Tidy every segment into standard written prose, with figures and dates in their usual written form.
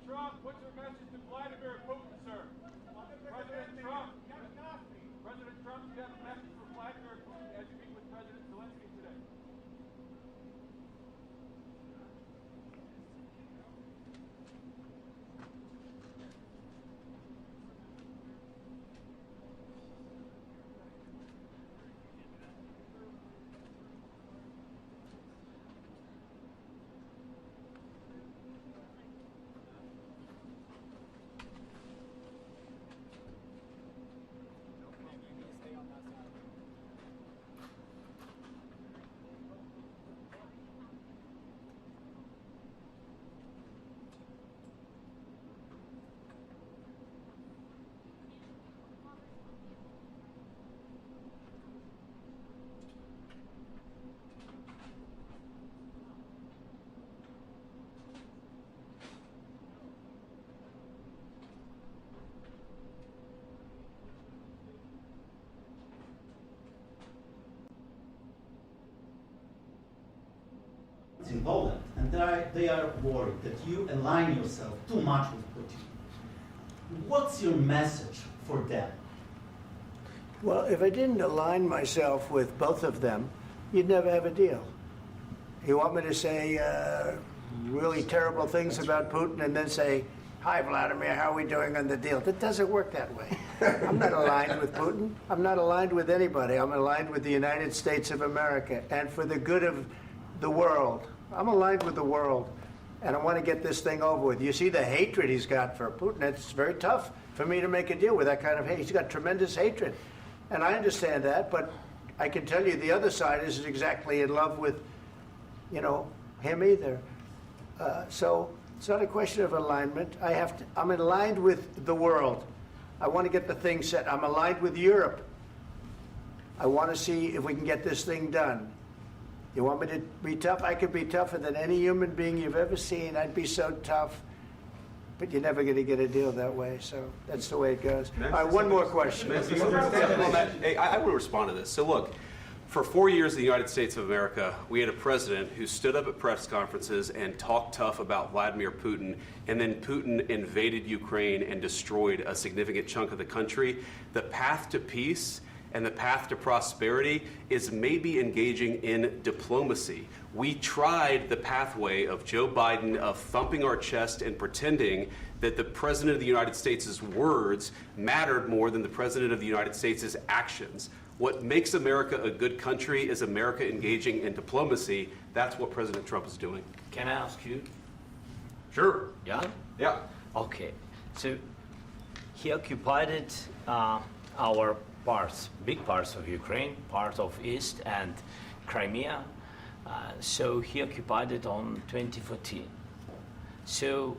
Trump, what's your message to Vladimir Putin, sir? President Trump, do you have a message for Vladimir Putin as you meet with President Zelensky today? In Poland, and they are worried that you align yourself too much with Putin. What's your message for them? Well, if I didn't align myself with both of them, you'd never have a deal. You want me to say really terrible things about Putin and then say, "Hi, Vladimir, how are we doing on the deal?" That doesn't work that way. I'm not aligned with Putin. I'm not aligned with anybody. I'm aligned with the United States of America, and for the good of the world. I'm aligned with the world, and I want to get this thing over with. You see the hatred he's got for Putin. It's very tough for me to make a deal with that kind of hate. He's got tremendous hatred, and I understand that, but I can tell you the other side isn't exactly in love with, him either. So it's not a question of alignment. I'm aligned with the world. I want to get the thing set. I'm aligned with Europe. I want to see if we can get this thing done. You want me to be tough? I could be tougher than any human being you've ever seen. I'd be so tough. But you're never going to get a deal that way, so that's the way it goes. All right, one more question. Hey, I want to respond to this. So look, for 4 years in the United States of America, we had a president who stood up at press conferences and talked tough about Vladimir Putin, and then Putin invaded Ukraine and destroyed a significant chunk of the country. The path to peace and the path to prosperity is maybe engaging in diplomacy. We tried the pathway of Joe Biden of thumping our chest and pretending that the President of the United States' words mattered more than the President of the United States' actions. What makes America a good country is America engaging in diplomacy. That's what President Trump is doing. Can I ask you? Sure. Yeah? Yeah. Okay. So he occupied our parts, big parts of Ukraine, part of East and Crimea. So he occupied it on 2014. So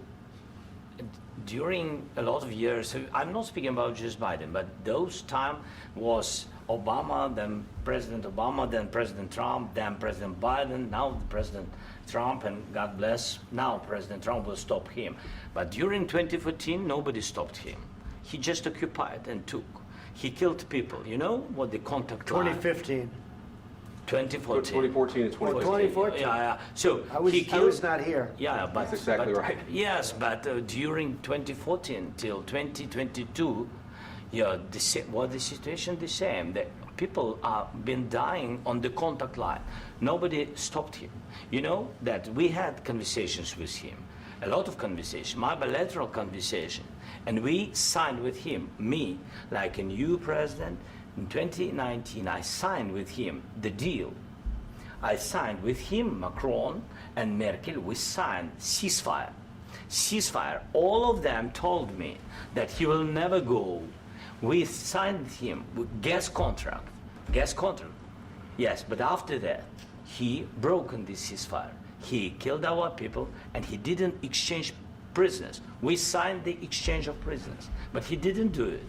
during a lot of years, so I'm not speaking about just Biden, but those time was Obama, then President Obama, then President Trump, then President Biden, now President Trump, and God bless, now President Trump will stop him. But during 2014, nobody stopped him. He just occupied and took. He killed people. You know what the contact line? 2015. 2014. 2014 and 2014. 2014. Yeah. So I was not here. Yeah, but that's exactly right. Yes, but during 2014 till 2022, the situation the same. The people are been dying on the contact line. Nobody stopped him. You know that we had conversations with him, a lot of conversations, my bilateral conversation, and we signed with him. Me, like a new president. In 2019, I signed with him the deal. I signed with him, Macron and Merkel, we signed ceasefire. Ceasefire. All of them told me that he will never go. We signed with him with gas contract. Gas contract. Yes, but after that, he broken this ceasefire. He killed our people and he didn't exchange prisoners. We signed the exchange of prisoners, but he didn't do it.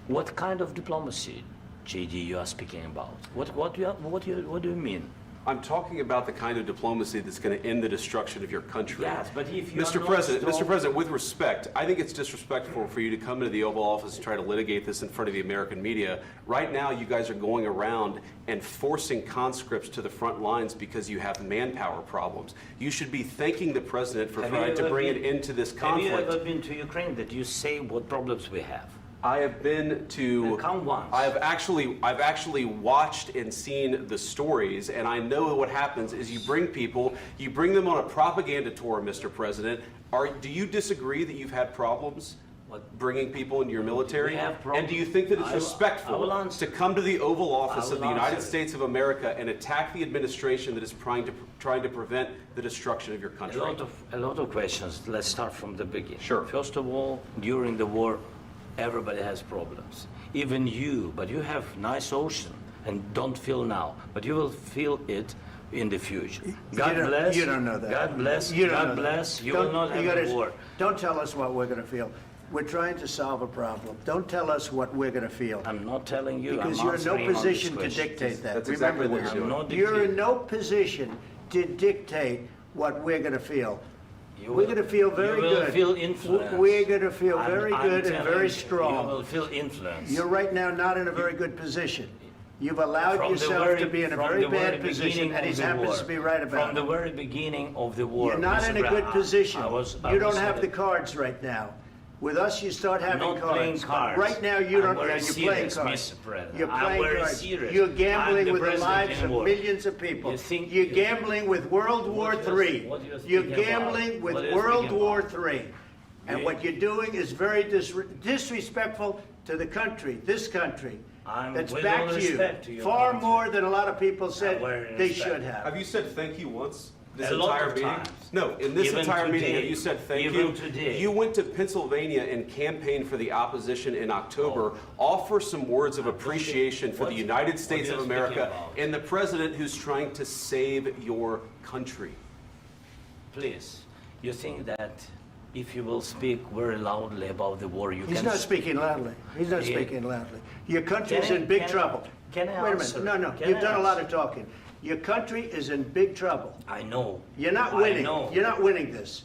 What kind of diplomacy, JD, you are speaking about? What do you mean? I'm talking about the kind of diplomacy that's going to end the destruction of your country. Yes, but if you are Mr. not President, strong- Mr. President, with respect, I think it's disrespectful for you to come into the Oval Office and try to litigate this in front of the American media. Right now, you guys are going around and forcing conscripts to the front lines because you have manpower problems. You should be thanking the President for trying to bring an end to this conflict. Have you ever been to Ukraine that you say what problems we have? I have been to. Come once. I've actually watched and seen the stories, and I know what happens is you bring them on a propaganda tour, Mr. President. Do you disagree that you've had problems bringing people into your military? We have And problems. do you think that it's I will respectful answer. to come to the Oval Office I of the will United answer. States of America and attack the administration that is trying to prevent the destruction of your country? A lot of questions. Let's start from the beginning. Sure. First of all, during the war, everybody has problems. Even you, but you have nice ocean and don't feel now, but you will feel it in the future. God bless. You don't know that. God bless. You don't know God that. bless. You Don't- will not you have gotta- a war. Don't tell us what we're going to feel. We're trying to solve a problem. Don't tell us what we're going to feel. I'm not telling you. Because I'm you're in no answering on this position to question. dictate that. That's Remember exactly what this. you're doing. I'm not You're in dictating. no position to dictate what we're going to feel. You We're will- going to feel very you will good. feel influenced. We're going to feel I'm- very I'm good and telling very you, strong. You will feel influence. You're right now not in a very good position. You've allowed From the yourself very- to be in a from very the very bad position, beginning and he of the happens war. to be right about From the it. very beginning of the war. You're not Mr. in a good Brown, position. I was You don't saying have the that. cards right now. With us, you start having not cards. playing But cards. right now, you I'm don't. very You're playing serious, cards. Mr. President. You're I'm playing very cards. serious. You're I'm gambling the with the president lives in of war. millions of people. You think- You're gambling with World War What do you- III. what do you You're think about? gambling with What do you World think War about? III. And You- what you're doing is very disrespectful to the country, this country. I'm That's with back all to you. respect to your Far country. more than a lot of people said very they respect. should have. Have you said thank you once? This A lot entire of meeting? times. No, in this Even entire meeting, today. have you said thank Even you? today. You went to Pennsylvania and campaigned for the opposition in October. Offer some words of appreciation for the What- United States what of are you speaking America about? and the president who's trying to save your country. Please, you think that if you will speak very loudly about the war, you He's can... not speaking loudly. He's not Yeah. speaking loudly. Your country is Can I- in big can I- trouble. can I Wait a answer? minute. No, Can you've I done a lot answer? of talking. Your country is in big trouble. I know. You're not I winning. know. You're not winning this.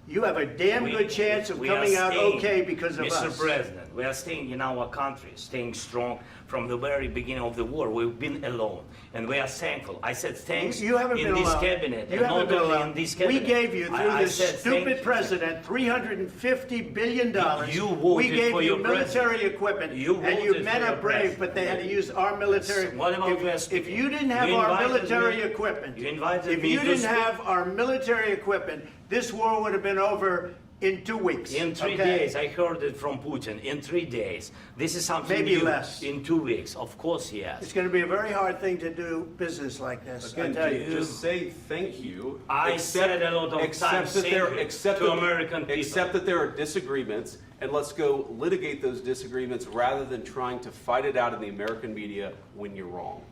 You have a damn We- good chance of we are coming out staying, okay because of Mr. us. President, we are staying in our country, staying strong from the very beginning of the war. We've been alone, and we are thankful. I said thanks You haven't in been this alone. cabinet, You and haven't not been only alone. in this We cabinet. gave you, through I this said thank stupid you. president, $350 billion. You voted we gave for you your military president. equipment, You and you voted men for are your brave, president. but they had to use our military. What about if, West if you didn't have You our invited military me- equipment, you invited if me you to didn't speak. have our military equipment, this war would have been over in 2 weeks. In 3 okay? days, I heard it from Putin. In 3 days, this is something Maybe new. less. In 2 weeks, of course, yes. It's going to be a very hard thing to do business like this. I Again, tell you. just say thank you. I said a lot of except times that there, thank you except to that- American people. Except that there are disagreements, and let's go litigate those disagreements rather than trying to fight it out in the American media when you're wrong.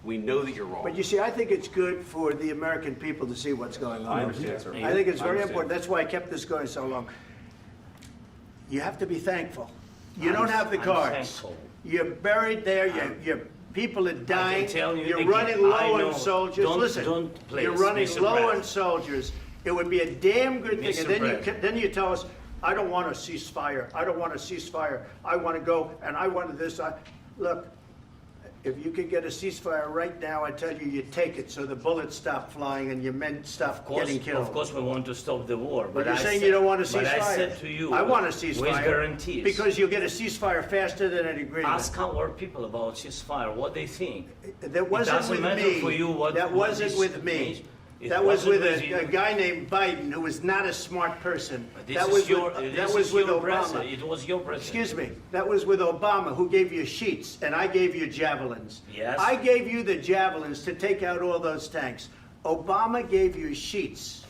We know that you're wrong. But you see, I think it's good for the American people to see what's going on. I understand, sir. I think it's I very understand. important. That's why I kept this going so long. You have to be thankful. You I'm- don't have the I'm cards. thankful. You're buried there. Your people are dying. tell you You're again, running I low know. on soldiers. Don't- Listen, don't please, you're running Mr. low on President. soldiers. It would be a damn good thing. Mr. And then President. then you tell us, I don't want a ceasefire. I don't want a ceasefire. I want to go and I want this. Look, if you could get a ceasefire right now, I tell you, you take it so the bullets stop flying and your men stop getting killed. Of course, we want to stop the war. But you're I saying said- you don't want a ceasefire. But I said to you, I want a with ceasefire. guarantees. Because you'll get a ceasefire faster than an agreement. Ask our people about ceasefire, what they think. That wasn't doesn't with matter me. for you what- That what wasn't this with me. means. It That was wasn't with with you. a guy named Biden who was not a smart person. This That is was your, with, this that was is with your Obama. president. It was your president. Excuse me. That was with Obama, who gave you sheets, and I gave you javelins. Yes. I gave you the javelins to take out all those tanks. Obama gave you sheets.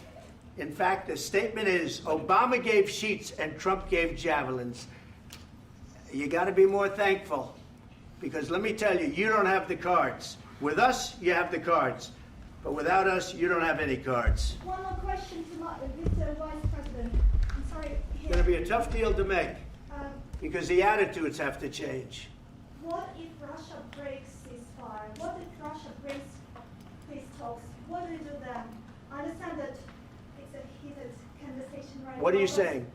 In fact, the statement is Obama gave sheets and Trump gave javelins. You got to be more thankful, because let me tell you, you don't have the cards. With us, you have the cards. But without us, you don't have any cards. One more question to Mr. Vice President. I'm sorry. It's going to be a tough deal to make, Um, because the attitudes have to change. what if Russia breaks ceasefire? What if Russia breaks peace talks? What do you do then? I understand that it's a heated conversation right now. What are you but saying?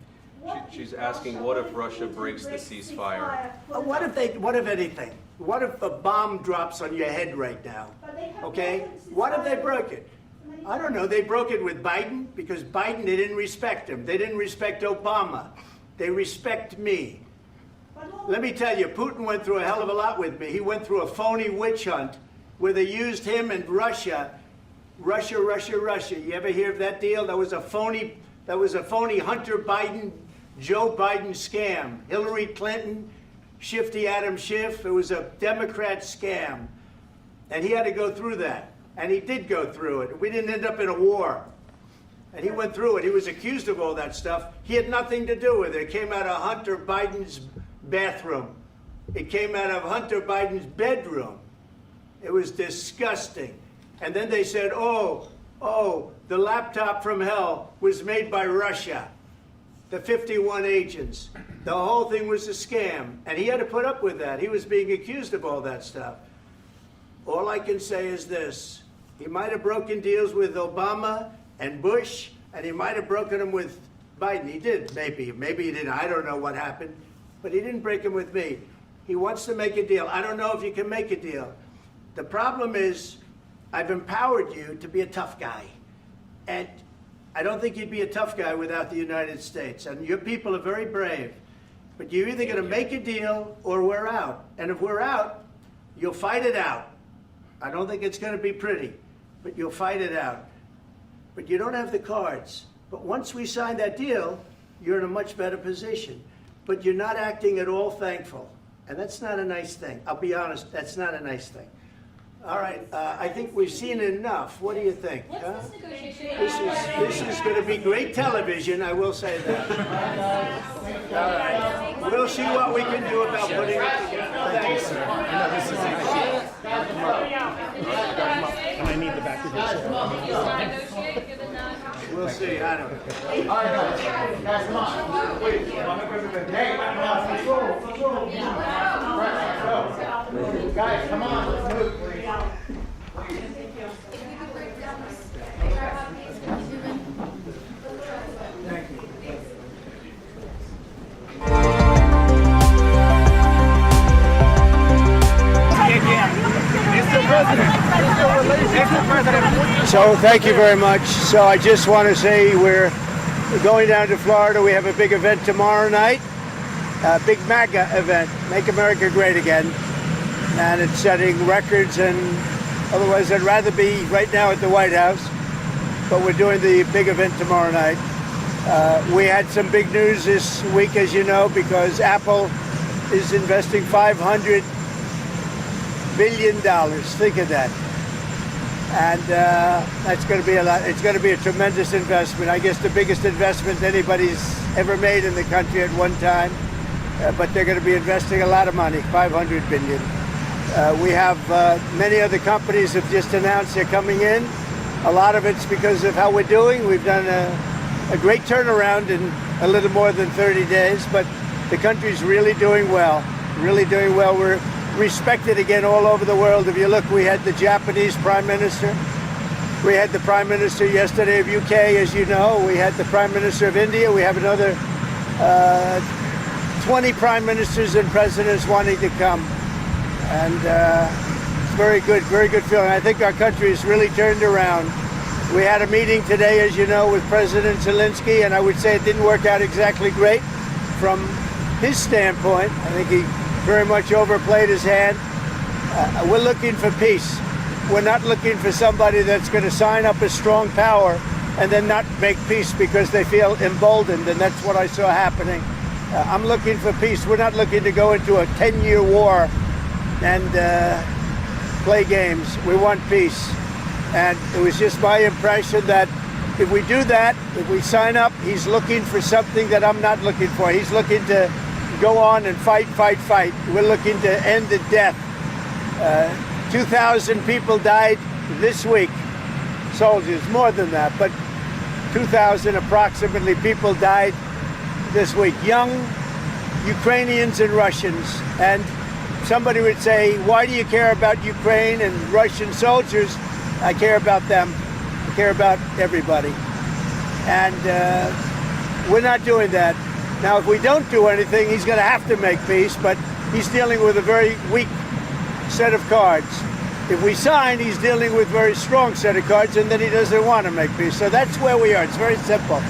what She's if asking, what if Russia breaks the ceasefire? What if anything? What if a bomb drops on your head right now? But they have Okay? broken the What if they ceasefire broke it? many I don't know. They broke it with Biden because Biden, they didn't respect him. They didn't respect Obama. They respect me. But all- Let me tell you, Putin went through a hell of a lot with me. He went through a phony witch hunt where they used him and Russia. Russia. You ever hear of that deal? That was a phony Hunter Biden, Joe Biden scam. Hillary Clinton, Shifty Adam Schiff. It was a Democrat scam. And he had to go through that. And he did go through it. We didn't end up in a war. And he went through it. He was accused of all that stuff. He had nothing to do with it. It came out of Hunter Biden's bathroom. It came out of Hunter Biden's bedroom. It was disgusting. And then they said, oh, the laptop from hell was made by Russia. The 51 agents. The whole thing was a scam. And he had to put up with that. He was being accused of all that stuff. All I can say is this. He might have broken deals with Obama and Bush, and he might have broken them with Biden. He did, maybe. Maybe he didn't. I don't know what happened. But he didn't break them with me. He wants to make a deal. I don't know if you can make a deal. The problem is, I've empowered you to be a tough guy. And I don't think you'd be a tough guy without the United States. And your people are very brave. But you're either going to make a deal or we're out. And if we're out, you'll fight it out. I don't think it's going to be pretty, but you'll fight it out. But you don't have the cards. But once we sign that deal, you're in a much better position. But you're not acting at all thankful. And that's not a nice thing. I'll be honest, that's not a nice thing. All right, I think we've seen enough. What do you think? Huh? This is going to be great television, I will say that. All right. We'll see what we can do about putting it together. Thank you, sir. And I need the back of the We'll see. I don't know. All right, guys, come on. Wait, hey, guys, come on, let's move, please. Thank you. So thank you very much. So I just want to say we're going down to Florida. We have a big event tomorrow night, a big MAGA event, Make America Great Again. And it's setting records, and otherwise I'd rather be right now at the White House. But we're doing the big event tomorrow night. We had some big news this week, as you know, because Apple is investing $500 billion. Think of that. And that's going to be a lot. It's going to be a tremendous investment. I guess the biggest investment anybody's ever made in the country at one time. But they're going to be investing a lot of money, $500 billion. We have many other companies have just announced they're coming in. A lot of it's because of how we're doing. We've done a great turnaround in a little more than 30 days, but the country's really doing well, really doing well. We're respected again all over the world. If you look, we had the Japanese Prime Minister. We had the Prime Minister yesterday of UK, as you know. We had the Prime Minister of India. We have another 20 Prime Ministers and Presidents wanting to come. And it's very good feeling. I think our country has really turned around. We had a meeting today, as you know, with President Zelensky, and I would say it didn't work out exactly great from his standpoint. I think he very much overplayed his hand. We're looking for peace. We're not looking for somebody that's going to sign up as strong power and then not make peace because they feel emboldened, and that's what I saw happening. I'm looking for peace. We're not looking to go into a 10-year war and play games. We want peace. And it was just my impression that if we do that, if we sign up, he's looking for something that I'm not looking for. He's looking to go on and fight. We're looking to end the death. 2,000 people died this week. Soldiers, more than that, but 2,000 approximately people died this week. Young Ukrainians and Russians. And somebody would say, why do you care about Ukraine and Russian soldiers? I care about them I care about everybody. And we're not doing that. Now, if we don't do anything, he's going to have to make peace, but he's dealing with a very weak set of cards. If we sign, he's dealing with a very strong set of cards, and then he doesn't want to make peace. So that's where we are. It's very simple.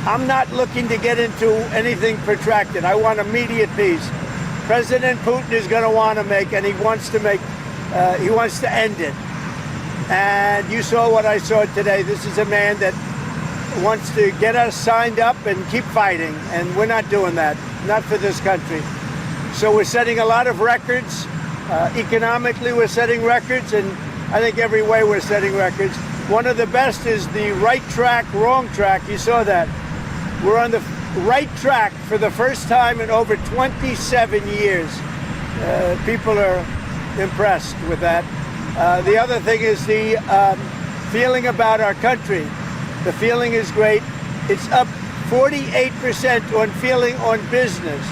I'm not looking to get into anything protracted. I want immediate peace. President Putin is going to want to make, and he wants to end it. And you saw what I saw today. This is a man that wants to get us signed up and keep fighting, and we're not doing that, not for this country. So we're setting a lot of records. Economically, we're setting records, and I think every way we're setting records. One of the best is the right track, wrong track. You saw that. We're on the right track for the first time in over 27 years. People are impressed with that. The other thing is the feeling about our country. The feeling is great. It's up 48% on feeling on business.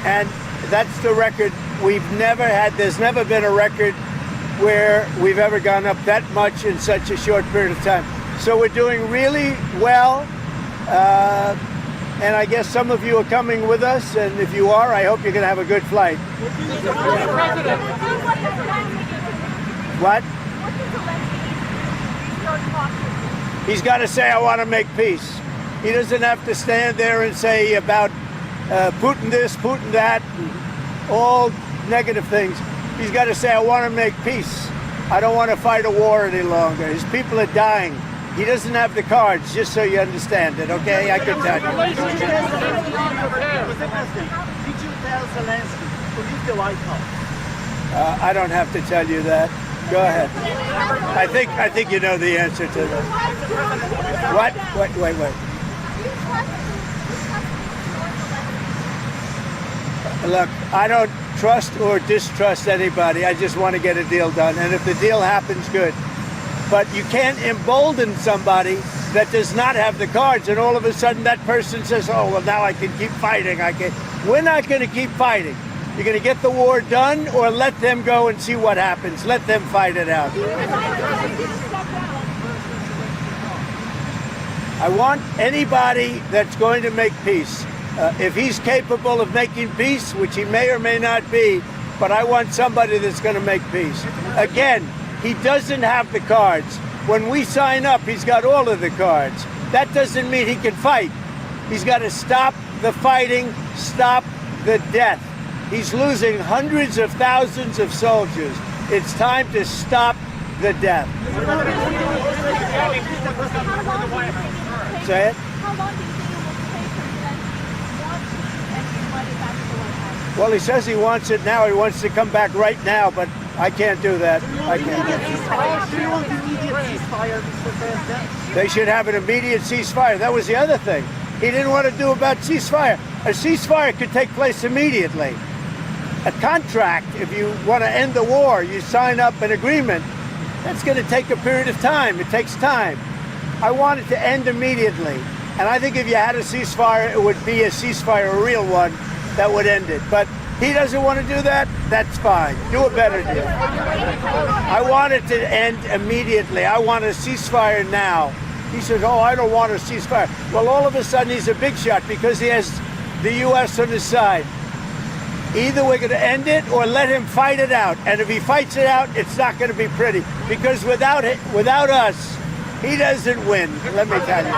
And that's the record we've never had. There's never been a record where we've ever gone up that much in such a short period of time. So we're doing really well. And I guess some of you are coming with us. And if you are, I hope you're going to have a good flight. What? He's got to say, I want to make peace. He doesn't have to stand there and say about Putin this, Putin that, and all negative things. He's got to say, I want to make peace. I don't want to fight a war any longer. His people are dying. He doesn't have the cards, just so you understand it, okay? I can tell you. Did you tell Zelensky to leave the White House? I don't have to tell you that. Go ahead. I think you know the answer to that. What? Wait. Look, I don't trust or distrust anybody. I just want to get a deal done. And if the deal happens, good. But you can't embolden somebody that does not have the cards, and all of a sudden that person says, oh, well, now I can keep fighting. We're not going to keep fighting. You're going to get the war done, or let them go and see what happens. Let them fight it out. I want anybody that's going to make peace. If he's capable of making peace, which he may or may not be, but I want somebody that's going to make peace. Again, he doesn't have the cards. When we sign up, he's got all of the cards. That doesn't mean he can fight. He's got to stop the fighting, stop the death. He's losing hundreds of thousands of soldiers. It's time to stop the death. Say it? How long do you think it will take for President wants everybody back to the White House? Well, he says he wants it now. He wants to come back right now, but I can't do that. I can't. They should have an immediate ceasefire. That was the other thing he didn't want to do about ceasefire. A ceasefire could take place immediately. A contract, if you want to end the war, you sign up an agreement. That's going to take a period of time. It takes time. I want it to end immediately. And I think if you had a ceasefire, it would be a ceasefire, a real one, that would end it. But he doesn't want to do that. That's fine. Do a better deal. I want it to end immediately. I want a ceasefire now. He says, oh, I don't want a ceasefire. Well, all of a sudden, he's a big shot because he has the U.S. on his side. Either we're going to end it or let him fight it out. And if he fights it out, it's not going to be pretty. Because without us, he doesn't win. Let me tell you.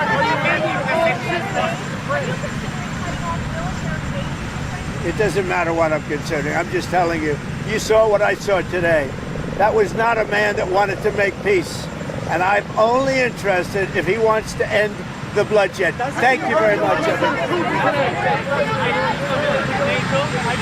It doesn't matter what I'm considering. I'm just telling you. You saw what I saw today. That was not a man that wanted to make peace. And I'm only interested if he wants to end the bloodshed. Thank you very much. I